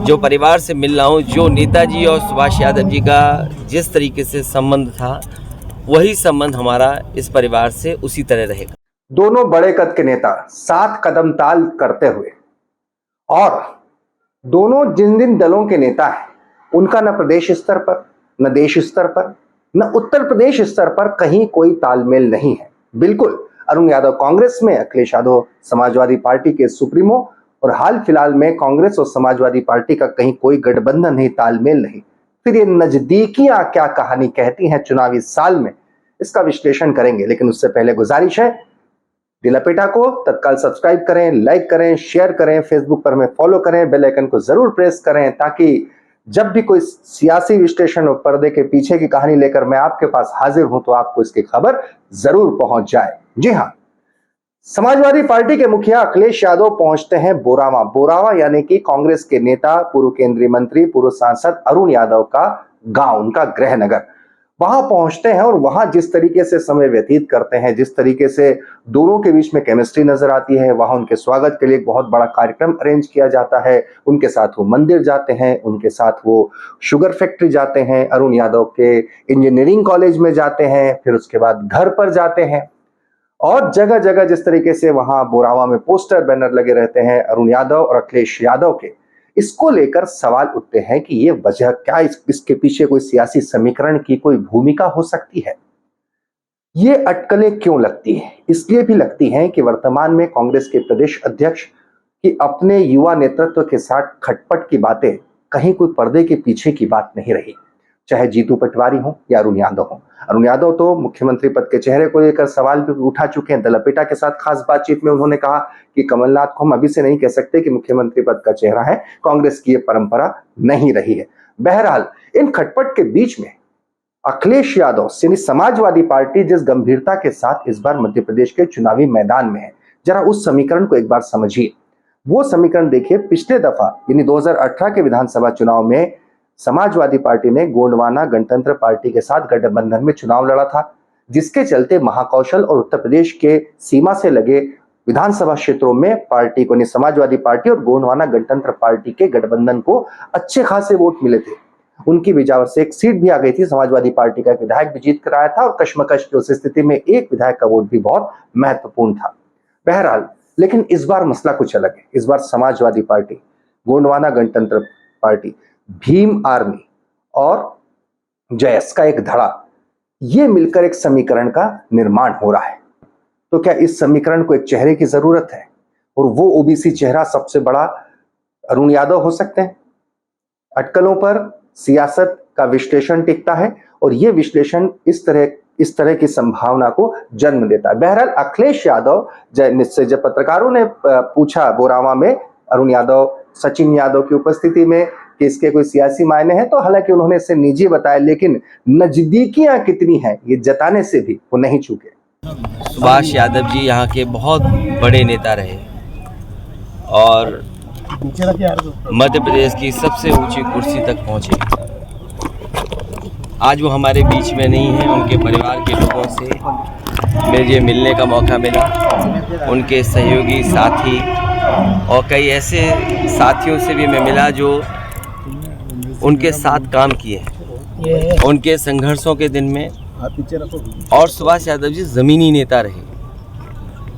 जो परिवार से मिल रहा हूँ, जो नेताजी और सुभाष यादव जी का जिस तरीके से संबंध था, वही संबंध हमारा इस परिवार से उसी तरह रहेगा। दोनों बड़े कद के नेता साथ कदम ताल करते हुए, और दोनों जिन जिन दलों के नेता हैं उनका न प्रदेश स्तर पर, न देश स्तर पर, न उत्तर प्रदेश स्तर पर कहीं कोई तालमेल नहीं है। बिल्कुल अरुण यादव कांग्रेस में, अखिलेश यादव समाजवादी पार्टी के सुप्रीमो, और हाल फिलहाल में कांग्रेस और समाजवादी पार्टी का कहीं कोई गठबंधन नहीं, तालमेल नहीं। फिर ये नजदीकियां क्या कहानी कहती हैं चुनावी साल में, इसका विश्लेषण करेंगे। लेकिन उससे पहले गुजारिश है, दिलपेटा को तत्काल सब्सक्राइब करें, लाइक करें, शेयर करें, फेसबुक पर हमें फॉलो करें, बेल आइकन को जरूर प्रेस करें, ताकि जब भी कोई सियासी विश्लेषण और पर्दे के पीछे की कहानी लेकर मैं आपके पास हाजिर हूं तो आपको इसकी खबर जरूर पहुंच जाए। जी हां, समाजवादी पार्टी के मुखिया अखिलेश यादव पहुंचते हैं बोरावा। बोरावा यानी कि कांग्रेस के नेता, पूर्व केंद्रीय मंत्री, पूर्व सांसद अरुण यादव का गांव, उनका गृह नगर। वहां पहुंचते हैं और वहां जिस तरीके से समय व्यतीत करते हैं, जिस तरीके से दोनों के बीच में केमिस्ट्री नजर आती है, वहां उनके स्वागत के लिए एक बहुत बड़ा कार्यक्रम अरेंज किया जाता है। उनके साथ वो मंदिर जाते हैं, उनके साथ वो शुगर फैक्ट्री जाते हैं, अरुण यादव के इंजीनियरिंग कॉलेज में जाते हैं, फिर उसके बाद घर पर जाते हैं, और जगह जगह जिस तरीके से वहां बोरावा में पोस्टर बैनर लगे रहते हैं अरुण यादव और अखिलेश यादव के, इसको लेकर सवाल उठते हैं कि ये वजह क्या, इसके पीछे कोई सियासी समीकरण की कोई भूमिका हो सकती है। ये अटकलें क्यों लगती हैं? इसलिए भी लगती हैं कि वर्तमान में कांग्रेस के प्रदेश अध्यक्ष की अपने युवा नेतृत्व के साथ खटपट की बातें कहीं कोई पर्दे के पीछे की बात नहीं रही, चाहे जीतू पटवारी हो या अरुण यादव हो। अरुण यादव तो मुख्यमंत्री पद के चेहरे को लेकर सवाल भी उठा चुके हैं। दलपेटा के साथ खास बातचीत में उन्होंने कहा कि कमलनाथ को हम अभी से नहीं कह सकते कि मुख्यमंत्री पद का चेहरा है, कांग्रेस की यह परंपरा नहीं रही है। बहरहाल इन खटपट के बीच में अखिलेश यादव यानी समाजवादी पार्टी जिस गंभीरता के साथ इस बार मध्य प्रदेश के चुनावी मैदान में है, जरा उस समीकरण को एक बार समझिए। वो समीकरण देखिए, पिछले दफा यानी 2018 के विधानसभा चुनाव में समाजवादी पार्टी ने गोंडवाना गणतंत्र पार्टी के साथ गठबंधन में चुनाव लड़ा था, जिसके चलते महाकौशल और उत्तर प्रदेश के सीमा से लगे विधानसभा क्षेत्रों में पार्टी को, समाजवादी पार्टी और गोंडवाना गणतंत्र पार्टी के गठबंधन को अच्छे खासे वोट मिले थे। उनकी वजह से एक सीट भी आ गई थी, समाजवादी पार्टी का एक विधायक भी जीत कर आया था, और कश्मकश की उस स्थिति में एक विधायक का वोट भी बहुत महत्वपूर्ण था। बहरहाल, लेकिन इस बार मसला कुछ अलग है। इस बार समाजवादी पार्टी, गोंडवाना गणतंत्र पार्टी, भीम आर्मी और जयस का एक धड़ा, ये मिलकर एक समीकरण का निर्माण हो रहा है। तो क्या इस समीकरण को एक चेहरे की जरूरत है, और वो ओबीसी चेहरा सबसे बड़ा अरुण यादव हो सकते हैं? अटकलों पर सियासत का विश्लेषण टिकता है, और यह विश्लेषण इस तरह की संभावना को जन्म देता है। बहरहाल अखिलेश यादव से जब पत्रकारों ने पूछा बोरावा में अरुण यादव, सचिन यादव की उपस्थिति में कि इसके कोई सियासी मायने हैं, तो हालांकि उन्होंने इसे निजी बताया, लेकिन नजदीकियां कितनी हैं ये जताने से भी वो नहीं चूके। सुभाष यादव जी यहाँ के बहुत बड़े नेता रहे और मध्य प्रदेश की सबसे ऊंची कुर्सी तक पहुँचे। आज वो हमारे बीच में नहीं है। उनके परिवार के लोगों से मुझे मिलने का मौका मिला, उनके सहयोगी साथी और कई ऐसे साथियों से भी मैं मिला जो उनके साथ काम किए उनके संघर्षों के दिन में। और सुभाष यादव जी ज़मीनी नेता रहे,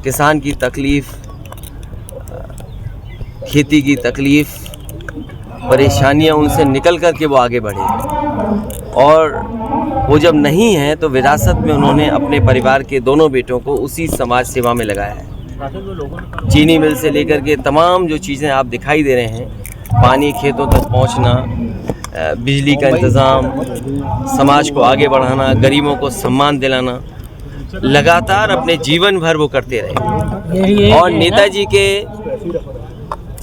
किसान की तकलीफ़, खेती की तकलीफ़, परेशानियां उनसे निकल कर के वो आगे बढ़े, और वो जब नहीं है तो विरासत में उन्होंने अपने परिवार के दोनों बेटों को उसी समाज सेवा में लगाया है। चीनी मिल से लेकर के तमाम जो चीज़ें आप दिखाई दे रहे हैं, पानी खेतों तक पहुंचना, बिजली का इंतज़ाम, समाज को आगे बढ़ाना, गरीबों को सम्मान दिलाना, लगातार अपने जीवन भर वो करते रहे। और नेताजी के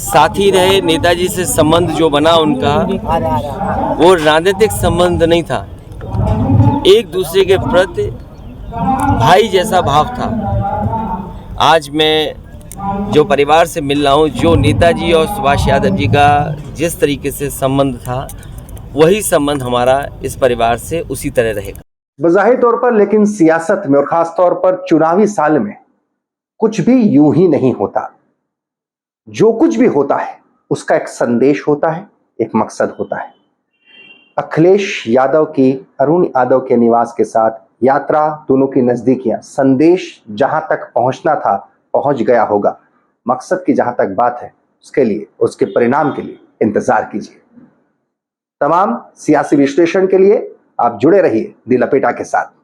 साथी रहे। नेताजी से संबंध जो बना उनका, वो राजनीतिक संबंध नहीं था, एक दूसरे के प्रति भाई जैसा भाव था। आज मैं जो परिवार से मिल रहा हूँ, जो नेताजी और सुभाष यादव जी का जिस तरीके से संबंध था, वही संबंध हमारा इस परिवार से उसी तरह रहेगा। बज़ाहिर तौर पर, लेकिन सियासत में और खास तौर पर चुनावी साल में कुछ भी यूं ही नहीं होता। जो कुछ भी होता है उसका एक संदेश होता है, एक मकसद होता है। अखिलेश यादव की अरुण यादव के निवास के साथ यात्रा, दोनों की नजदीकियां, संदेश जहां तक पहुंचना था पहुंच गया होगा। मकसद की जहां तक बात है, उसके लिए, उसके परिणाम के लिए इंतजार कीजिए। तमाम सियासी विश्लेषण के लिए आप जुड़े रहिए दी लपेटा के साथ।